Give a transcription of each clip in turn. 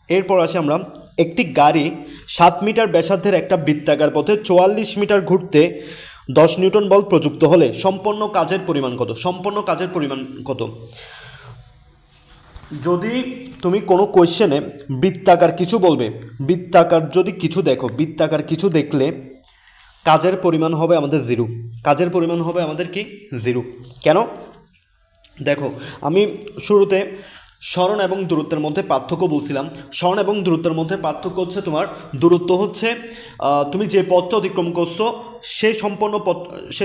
এরপর আসি আমরা, একটি গাড়ি 7 মিটার ব্যাসার্ধের একটা বৃত্তাকার পথে 44 মিটার ঘুরতে 10 নিউটন বল প্রযুক্ত হলে সম্পন্ন কাজের পরিমাণ কত? সম্পন্ন কাজের পরিমাণ কত? যদি তুমি কোনো কোয়েশ্চেনে বৃত্তাকার কিছু বলবে, বৃত্তাকার যদি কিছু দেখো, বৃত্তাকার কিছু দেখলে কাজের পরিমাণ হবে আমাদের জিরো। কাজের পরিমাণ হবে আমাদের কি? জিরো। কেন? দেখো, আমি শুরুতে স্মরণ এবং দূরত্বের মধ্যে পার্থক্য বলছিলাম। স্মরণ এবং দূরত্বের মধ্যে পার্থক্য হচ্ছে, তোমার দূরত্ব হচ্ছে তুমি যে পথটা অতিক্রম করছো সেই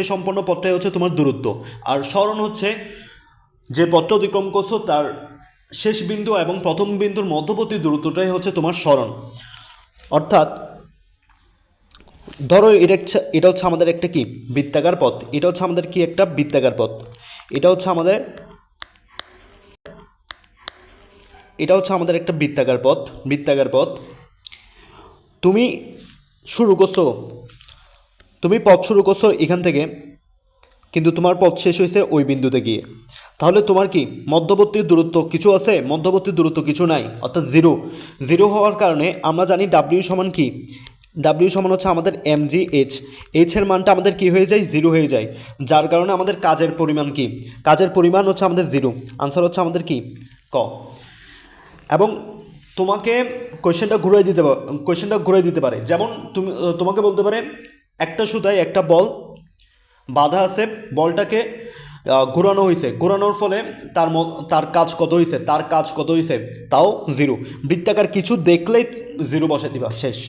সম্পন্ন পথটাই হচ্ছে তোমার দূরত্ব। আর স্মরণ হচ্ছে যে পথটা অতিক্রম করছো তার শেষ বিন্দু এবং প্রথম বিন্দুর মধ্যবর্তী দূরত্বটাই হচ্ছে তোমার স্মরণ। অর্থাৎ ধরো এটা হচ্ছে আমাদের একটা কি বৃত্তাকার পথ, এটা হচ্ছে আমাদের কি একটা বৃত্তাকার পথ, এটা হচ্ছে আমাদের একটা বৃত্তাকার পথ। তুমি পথ শুরু করছো এখান থেকে, কিন্তু তোমার পথ শেষ হয়েছে ওই বিন্দুতে গিয়ে। তাহলে তোমার কি মধ্যবর্তী দূরত্ব কিছু আছে? মধ্যবর্তী দূরত্ব কিছু নাই, অর্থাৎ জিরো। জিরো হওয়ার কারণে আমরা জানি ডাব্লিউ সমান কি? ডাব্লিউ সমান হচ্ছে আমাদের mgh। এইচের মানটা আমাদের কি হয়ে যায়? জিরো হয়ে যায়। যার কারণে আমাদের কাজের পরিমাণ কি? কাজের পরিমাণ হচ্ছে আমাদের জিরো। আনসার হচ্ছে আমাদের কি? ক। এবং তোমাকে কোয়েশ্চেনটা ঘুরিয়ে দিতে পারে। যেমন তোমাকে বলতে পারে একটা সুতায় একটা বল বাধা আছে, বলটাকে ঘোরানো হয়েছে, ঘোরানোর ফলে তার কাজ কত হয়েছে? তাও জিরো। বৃত্তাকার কিছু দেখলেই জিরো বসাই দিবা, শেষ।